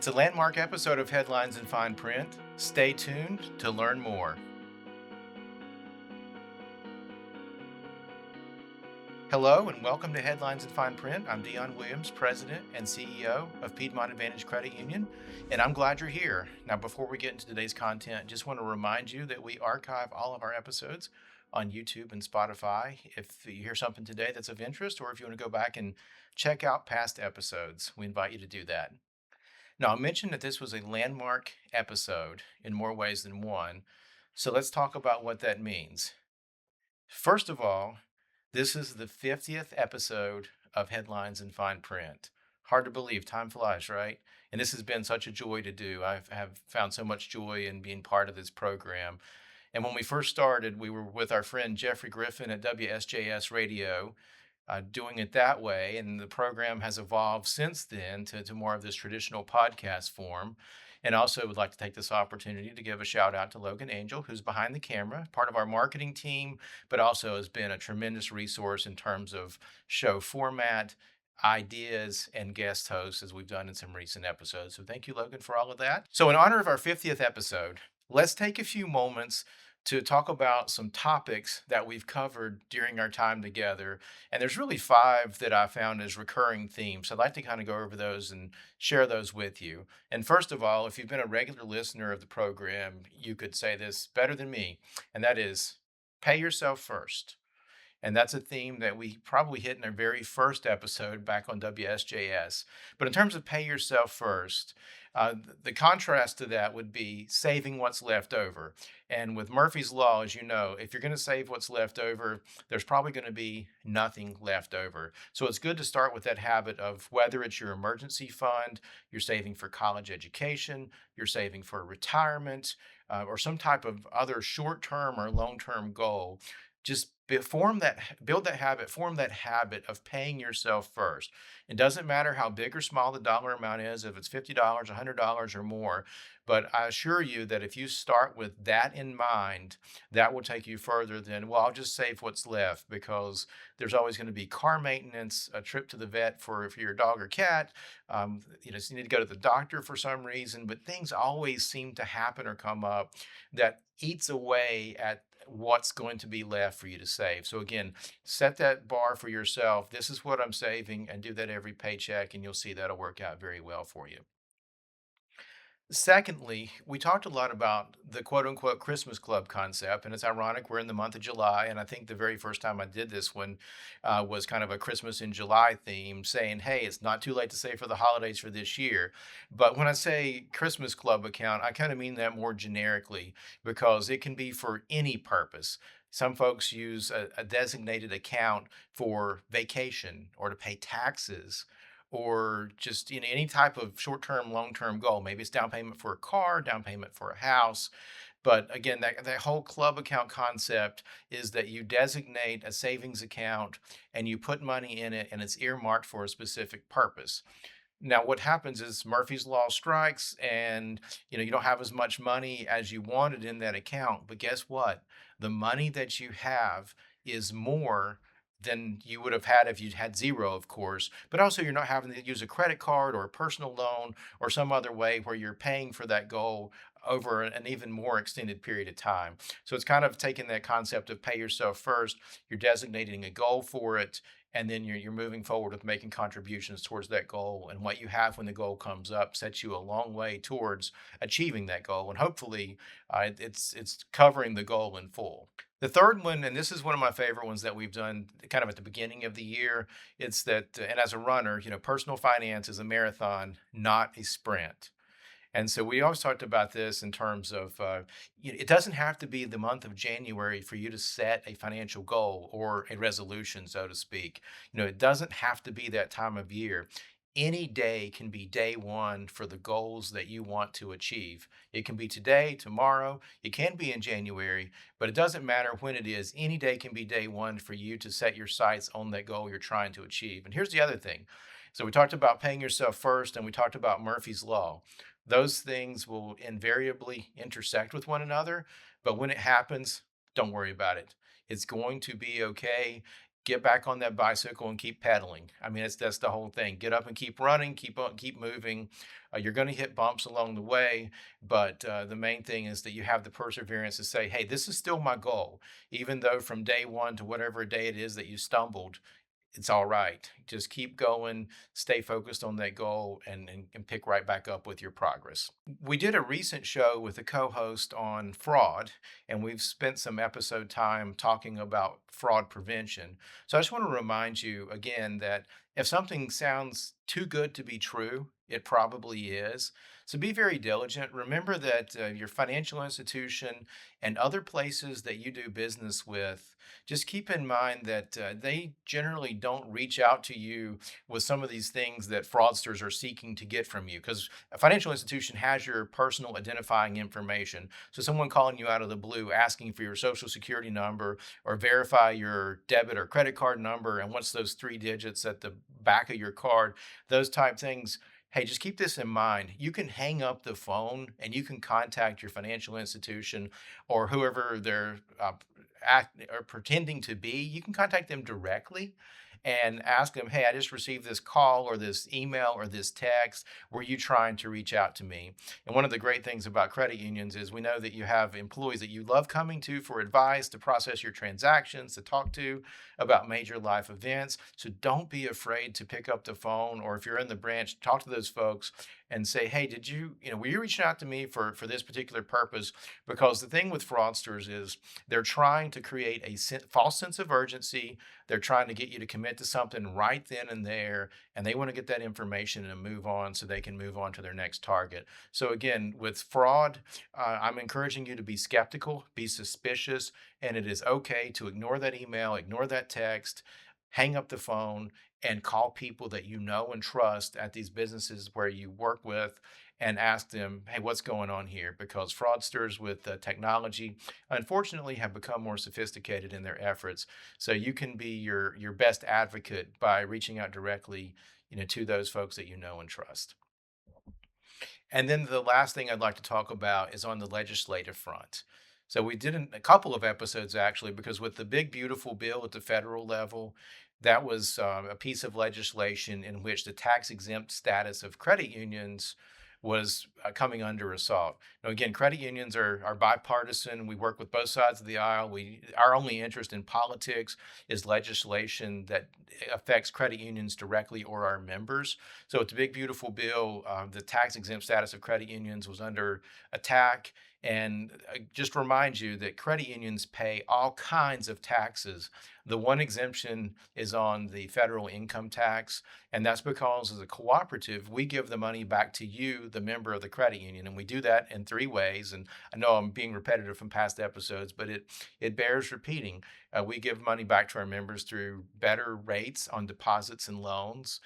a landmark episode of Headlines in Fine Print. Stay tuned to learn more. Hello and welcome to Headlines in Fine Print. I'm Dion Williams, President and CEO of Piedmont Advantage Credit Union, and I'm glad you're here. Now, before we get into today's content, just want to remind you that we archive all of our episodes on YouTube and Spotify. If you hear something today that's of interest, or if you want to go back and check out past episodes, we invite you to do that. Now, I mentioned that this was a landmark episode in more ways than one, so let's talk about what that means. First of all, this is the 50th episode of Headlines in Fine Print. Hard to believe, time flies, right? And this has been such a joy to do. Have found so much joy in being part of this program. And when we first started, we were with our friend Jeffrey Griffin at WSJS Radio, doing it that way. And the program has evolved since then to more of this traditional podcast form. And also would like to take this opportunity to give a shout out to Logan Angel, who's behind the camera, part of our marketing team, but also has been a tremendous resource in terms of show format, ideas, and guest hosts, as we've done in some recent episodes. So thank you, Logan, for all of that. So in honor of our 50th episode, let's take a few moments to talk about some topics that we've covered during our time together. And there's really five that I found as recurring themes. So I'd like to kind of go over those and share those with you. And first of all, if you've been a regular listener of the program, you could say this better than me, and that is pay yourself first. And that's a theme that we probably hit in our very first episode back on WSJS. But in terms of pay yourself first, the contrast to that would be saving what's left over. And with Murphy's Law, as you know, if you're going to save what's left over, there's probably going to be nothing left over. So it's good to start with that habit of whether it's your emergency fund, you're saving for college education, you're saving for retirement, or some type of other short-term or long-term goal. Just form that habit of paying yourself first. It doesn't matter how big or small the dollar amount is, if it's $50, $100 or more, but I assure you that if you start with that in mind, that will take you further than, well, I'll just save what's left, because there's always going to be car maintenance, a trip to the vet for your dog or cat, so you need to go to the doctor for some reason, but things always seem to happen or come up that eats away at what's going to be left for you to save. So again, set that bar for yourself. This is what I'm saving, and do that every paycheck, and you'll see that'll work out very well for you. Secondly, we talked a lot about the quote unquote Christmas Club concept. And it's ironic, we're in the month of July. And I think the very first time I did this one was kind of a Christmas in July theme, saying, hey, it's not too late to save for the holidays for this year. But when I say Christmas Club account, I kind of mean that more generically, because it can be for any purpose. Some folks use a designated account for vacation or to pay taxes, or just any type of short-term, long-term goal. Maybe it's down payment for a car, down payment for a house. But again, that whole club account concept is that you designate a savings account and you put money in it, and it's earmarked for a specific purpose. Now, what happens is Murphy's Law strikes, and you don't have as much money as you wanted in that account. But guess what? The money that you have is more than you would have had if you had zero, of course. But also, you're not having to use a credit card or a personal loan or some other way where you're paying for that goal over an even more extended period of time. So it's kind of taking that concept of pay yourself first. You're designating a goal for it, and then you're moving forward with making contributions towards that goal. And what you have when the goal comes up sets you a long way towards achieving that goal. And hopefully, it's covering the goal in full. The third one, and this is one of my favorite ones that we've done kind of at the beginning of the year, it's that, and as a runner, personal finance is a marathon, not a sprint. And so we always talked about this in terms of it doesn't have to be the month of January for you to set a financial goal or a resolution, so to speak. It doesn't have to be that time of year. Any day can be day one for the goals that you want to achieve. It can be today, tomorrow, it can be in January, but it doesn't matter when it is. Any day can be day one for you to set your sights on that goal you're trying to achieve. And here's the other thing. So we talked about paying yourself first, and we talked about Murphy's Law. Those things will invariably intersect with one another, but when it happens, don't worry about it. It's going to be okay. get back on that bicycle and keep pedaling. I mean, that's the whole thing. Get up and keep running, keep moving. You're going to hit bumps along the way, but the main thing is that you have the perseverance to say, "Hey, this is still my goal, even though from day one to whatever day it is that you stumbled, it's all right. Just keep going, stay focused on that goal, and pick right back up with your progress." We did a recent show with a co host on fraud, and we've spent some episode time talking about fraud prevention. So I just want to remind you again that if something sounds too good to be true, it probably is. So be very diligent. Remember that your financial institution and other places that you do business with, just keep in mind that they generally don't reach out to you with some of these things that fraudsters are seeking to get from you, because a financial institution has your personal identifying information. So someone calling you out of the blue asking for your social security number or verify your debit or credit card number and what's those three digits at the back of your card, those type things. Hey, just keep this in mind. You can hang up the phone and you can contact your financial institution or whoever they're act or pretending to be. You can contact them directly and ask them, "Hey, I just received this call or this email or this text. Were you trying to reach out to me?" And one of the great things about credit unions is we know that you have employees that you love coming to for advice, to process your transactions, to talk to about major life events. So don't be afraid to pick up the phone, or if you're in the branch, talk to those folks and say, "Hey, were you reaching out to me for this particular purpose?" Because the thing with fraudsters is they're trying to create a false sense of urgency. They're trying to get you to commit to something right then and there, and they want to get that information and move on so they can move on to their next target. So, again, with fraud, I'm encouraging you to be skeptical, be suspicious, and it is okay to ignore that email, ignore that text, hang up the phone, and call people that you know and trust at these businesses where you work with and ask them, "Hey, what's going on here?" Because fraudsters with technology, unfortunately, have become more sophisticated in their efforts. So you can be your best advocate by reaching out directly, to those folks that you know and trust. And then the last thing I'd like to talk about is on the legislative front. So we did a couple of episodes actually, because with the big beautiful bill at the federal level, that was a piece of legislation in which the tax exempt status of credit unions was coming under assault. Now, again, credit unions are bipartisan. We work with both sides of the aisle. Our only interest in politics is legislation that affects credit unions directly or our members. So it's a big, beautiful bill. The tax exempt status of credit unions was under attack. And just remind you that credit unions pay all kinds of taxes. The one exemption is on the federal income tax, and that's because as a cooperative, we give the money back to you, the member of the credit union, and we do that in three ways. And I know I'm being repetitive from past episodes, but it bears repeating. We give money back to our members through better rates on deposits and loans.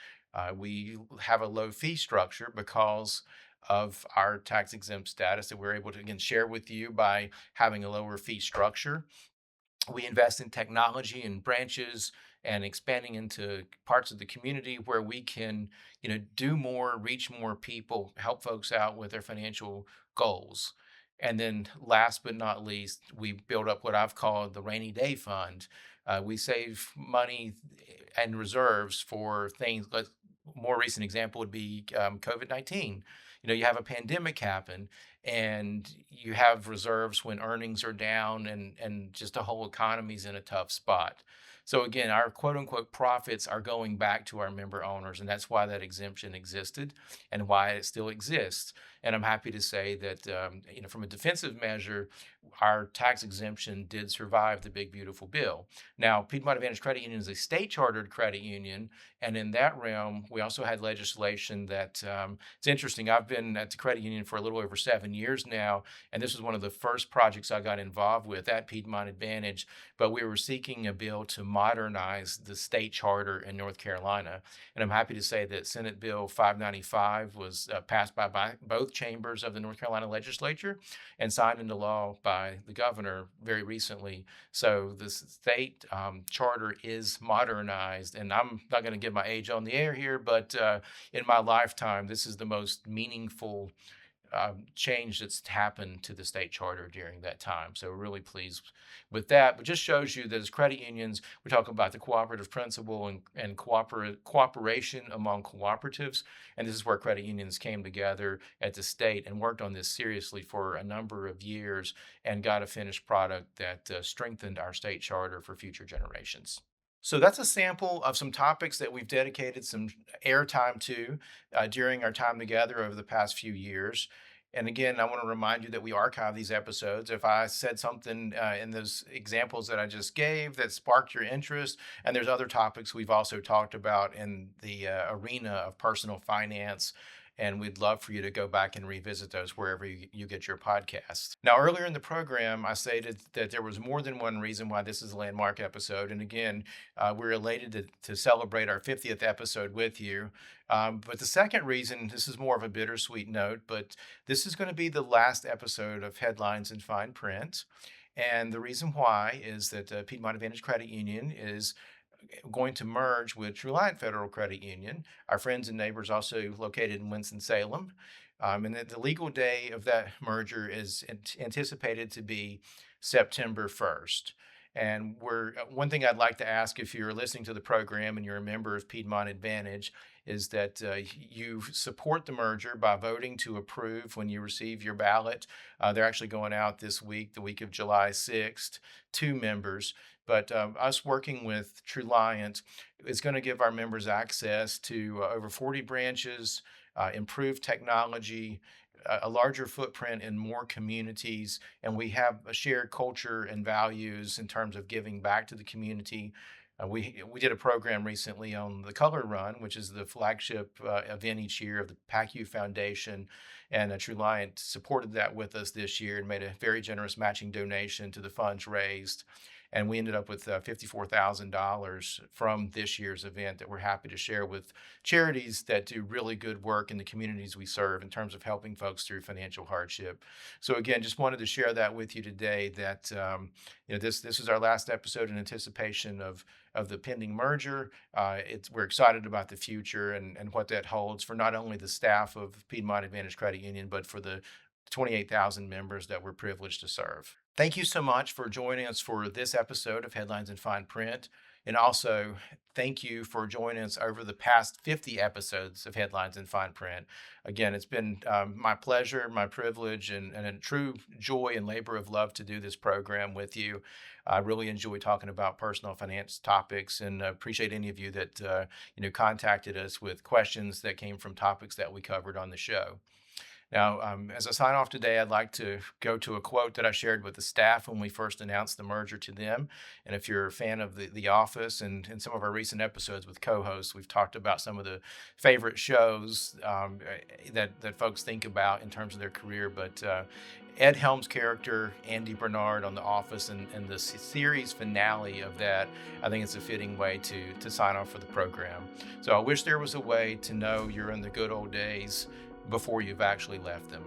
We have a low fee structure because of our tax exempt status that we're able to, again, share with you by having a lower fee structure. We invest in technology and branches and expanding into parts of the community where we can, do more, reach more people, help folks out with their financial goals. And then last but not least, we build up what I've called the rainy day fund. We save money and reserves for things. More recent example would be COVID-19. You have a pandemic happen, and you have reserves when earnings are down and just the whole economy's in a tough spot. So again, our quote unquote profits are going back to our member owners, and that's why that exemption existed and why it still exists. And I'm happy to say that from a defensive measure, our tax exemption did survive the big beautiful bill. Now, Piedmont Advantage Credit Union is a state chartered credit union, and in that realm, we also had legislation that it's interesting. I've been at the credit union for a little over 7 years now, and this was one of the first projects I got involved with at Piedmont Advantage. But we were seeking a bill to modernize the state charter in North Carolina, and I'm happy to say that Senate Bill 595 was passed by both chambers of the North Carolina legislature and signed into law by the governor very recently. So the state charter is modernized, and I'm not going to give my age on the air here, but in my lifetime, this is the most meaningful change that's happened to the state charter during that time. So we're really pleased with that. But just shows you that as credit unions, we talk about the cooperative principle and cooperation among cooperatives. And this is where credit unions came together at the state and worked on this seriously for a number of years and got a finished product that strengthened our state charter for future generations. So that's a sample of some topics that we've dedicated some airtime to during our time together over the past few years. And again, I want to remind you that we archive these episodes. If I said something in those examples that I just gave that sparked your interest, and there's other topics we've also talked about in the arena of personal finance, and we'd love for you to go back and revisit those wherever you get your podcasts. Now, earlier in the program, I stated that there was more than one reason why this is a landmark episode. And again, we're elated to celebrate our 50th episode with you. But the second reason, this is more of a bittersweet note, but this is going to be the last episode of Headlines in Fine Print. And the reason why is that Piedmont Advantage Credit Union is going to merge with Reliant Federal Credit Union, our friends and neighbors also located in Winston-Salem. And the legal day of that merger is anticipated to be September 1st. And one thing I'd like to ask if you're listening to the program and you're a member of Piedmont Advantage is that you support the merger by voting to approve when you receive your ballot. They're actually going out this week, the week of July 6th, to members. But us working with Reliant is going to give our members access to over 40 branches, improved technology, a larger footprint in more communities, and we have a shared culture and values in terms of giving back to the community. We did a program recently on the Color Run, which is the flagship event each year of the PACU Foundation, and Reliant supported that with us this year and made a very generous matching donation to the funds raised. And we ended up with $54,000 from this year's event that we're happy to share with charities that do really good work in the communities we serve in terms of helping folks through financial hardship. So again, just wanted to share that with you today that this is our last episode in anticipation of the pending merger. We're excited about the future and what that holds for not only the staff of Piedmont Advantage Credit Union, but for the 28,000 members that we're privileged to serve. Thank you so much for joining us for this episode of Headlines in Fine Print. And also, thank you for joining us over the past 50 episodes of Headlines in Fine Print. Again, it's been my pleasure, my privilege, and a true joy and labor of love to do this program with you. I really enjoy talking about personal finance topics and appreciate any of you that contacted us with questions that came from topics that we covered on the show. Now, as I sign off today, I'd like to go to a quote that I shared with the staff when we first announced the merger to them. And if you're a fan of The Office and some of our recent episodes with co-hosts, we've talked about some of the favorite shows that folks think about in terms of their career. But Ed Helms' character, Andy Bernard on The Office, and the series finale of that, I think it's a fitting way to sign off for the program. So I wish there was a way to know you're in the good old days before you've actually left them.